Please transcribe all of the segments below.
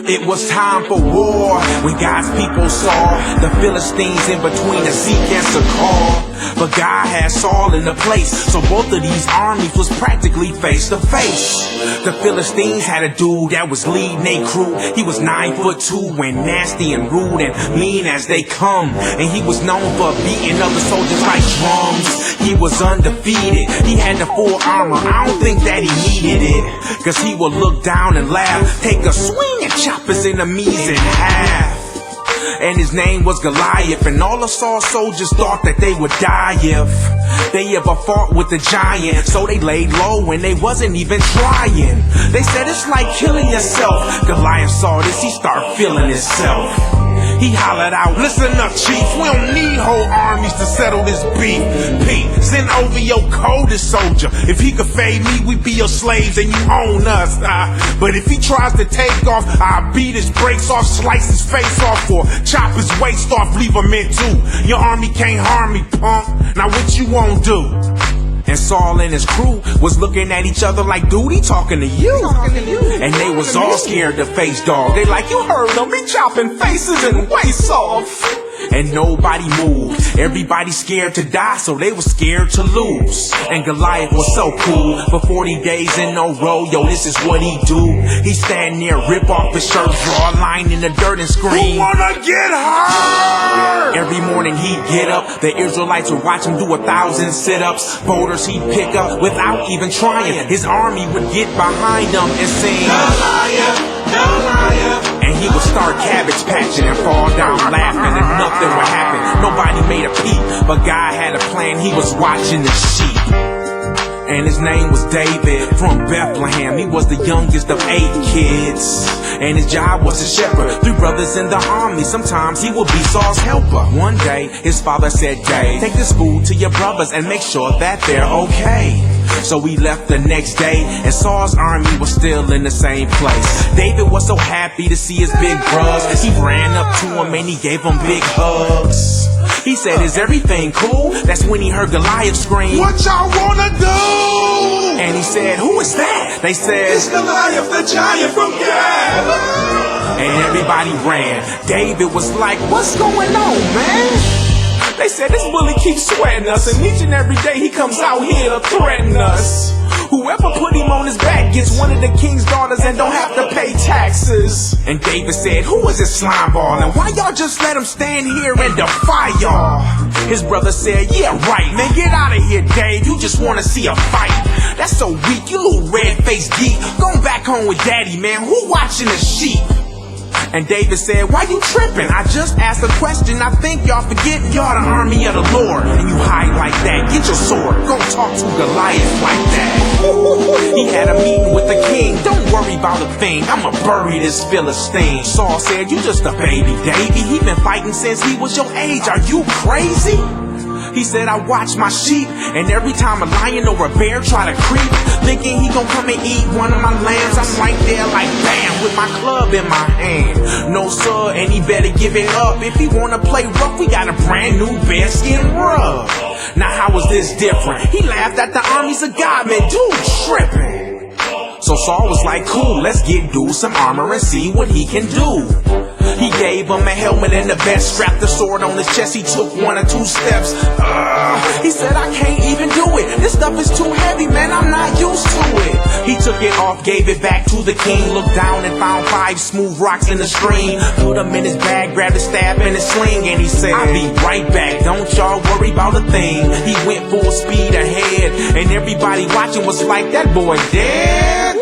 It was time for war when God's people saw the Philistines in between a Zeke and Sakar. But God had Saul in the place, so both of these armies was practically face to face. The Philistines had a dude that was leading their crew. He was 9'2" and nasty and rude and mean as they come. And he was known for beating other soldiers like drums. He was undefeated, he had the full armor. I don't think that he needed it, cause he would look down and laugh, take a swing and chop his enemies in half. And his name was Goliath, and all the Saul soldiers thought that they would die if they ever fought with the giant. So they laid low and they wasn't even trying. They said it's like killing yourself. Goliath saw this, he started feeling himself. He hollered out, listen up, chief, we don't need whole armies to settle this beef. Pete, send over your coldest soldier. If he could fade me, we'd be your slaves and you own us. But if he tries to take off, I'll beat his brakes off, slice his face off, or chop his waist off, leave him in two. Your army can't harm me, punk. Now what you won't do? And Saul and his crew was looking at each other like, dude, he talking to you. And they was all scared to face dog. They like, you heard him, he chopping faces and waists off. And nobody moved. Everybody scared to die, so they was scared to lose. And Goliath was so cool. For 40 days in a row, yo, this is what he do. He stand there, rip off his shirt, draw a line in the dirt and scream, who wanna get hurt? Every morning he'd get up, the Israelites would watch him do 1,000 sit-ups. Boulders he'd pick up without even trying. His army would get behind him and sing, Goliath, Goliath. And he would start cabbage patching and fall down laughing, and nothing would happen. Nobody made a peep, but God had a plan. He was watching the sheep. And his name was David from Bethlehem. He was the youngest of 8 kids, and his job was to shepherd 3 brothers in the army. Sometimes he would be Saul's helper. One day his father said, Dave, take this food to your brothers and make sure that they're okay. So we left the next day, and Saul's army was still in the same place. David was so happy to see his big bros. He ran up to him and he gave him big hugs. He said, is everything cool? That's when he heard Goliath scream, what y'all wanna do? And he said, who is that? They said, it's Goliath the giant from Gath. And everybody ran. David was like, what's going on, man? They said this bully keeps sweating us, and each and every day he comes out here to threaten us. Whoever put him on his back gets one of the king's daughters and don't have to pay taxes. And David said, who is this slime ball, and why y'all just let him stand here and defy y'all? His brother said, yeah right, man, get out of here, Dave, you just wanna see a fight. That's so weak, you little red-faced geek. Go back home with daddy, man, who watching the sheep? And David said, why you tripping? I just asked a question. I think y'all forget y'all the army of the Lord. And you hide like that. Get your sword. Go talk to Goliath like that. He had a meeting with the king. Don't worry about a thing. I'ma bury this Philistine. Saul said, you just a baby, Davey. He been fighting since he was your age. Are you crazy? He said, I watch my sheep, and every time a lion or a bear try to creep, thinking he gon' come and eat one of my lambs, I'm right there like bam, with my club in my hand. No sir, and he better give it up. If he wanna play rough, we got a brand new bearskin rug. Now how is this different? He laughed at the armies of God, man, dude tripping. So Saul was like, cool, let's get dude some armor and see what he can do. He gave him a helmet and a vest, strapped the sword on his chest. He took 1 or 2 steps. He said, I can't even do it. This stuff is too heavy, man, I'm not used to it. He took it off, gave it back to the king, looked down and found 5 smooth rocks in the stream. Put them in his bag, grabbed his staff and his sling, and he said, I'll be right back, don't y'all worry about a thing. He went full speed ahead, and everybody watching was like, that boy dead.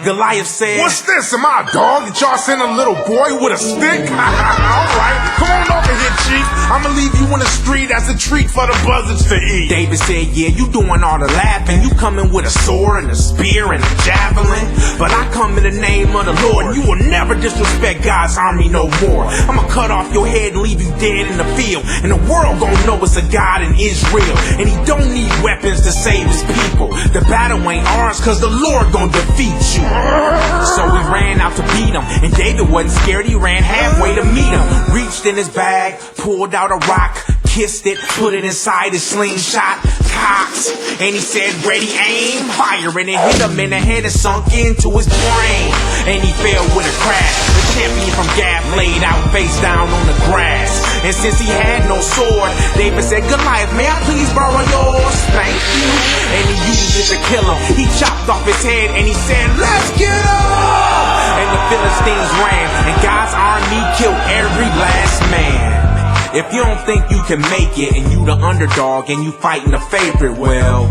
Goliath said, what's this, am I a dog that y'all send a little boy with a stick? Alright, come on over here, chief. I'ma leave you in the street as a treat for the buzzards to eat. David said, yeah, you doing all the laughing. You coming with a sword and a spear and a javelin. But I come in the name of the Lord, and you will never disrespect God's army no more. I'ma cut off your head and leave you dead in the field, and the world gon' know it's a God in Israel, and he don't need weapons to save his people. The battle ain't ours, cause the Lord gon' defeat you. So we ran out to beat him, and David wasn't scared. He ran halfway to meet him, reached in his bag, pulled out a rock, kissed it, put it inside his slingshot, cocked, and he said, ready, aim, fire, and it hit him in the head and sunk into his brain, and he fell with a crash. The champion from Gath laid out face down on the grass, and since he had no sword, David said, Goliath, may I please borrow yours? Thank you. And he used it to kill him. He chopped off his head and he said, let's get up! And the Philistines ran, and God's army killed every last man. If you don't think you can make it, and you the underdog, and you fighting the favorite, well,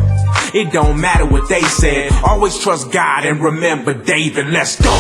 it don't matter what they said. Always trust God and remember David, let's go.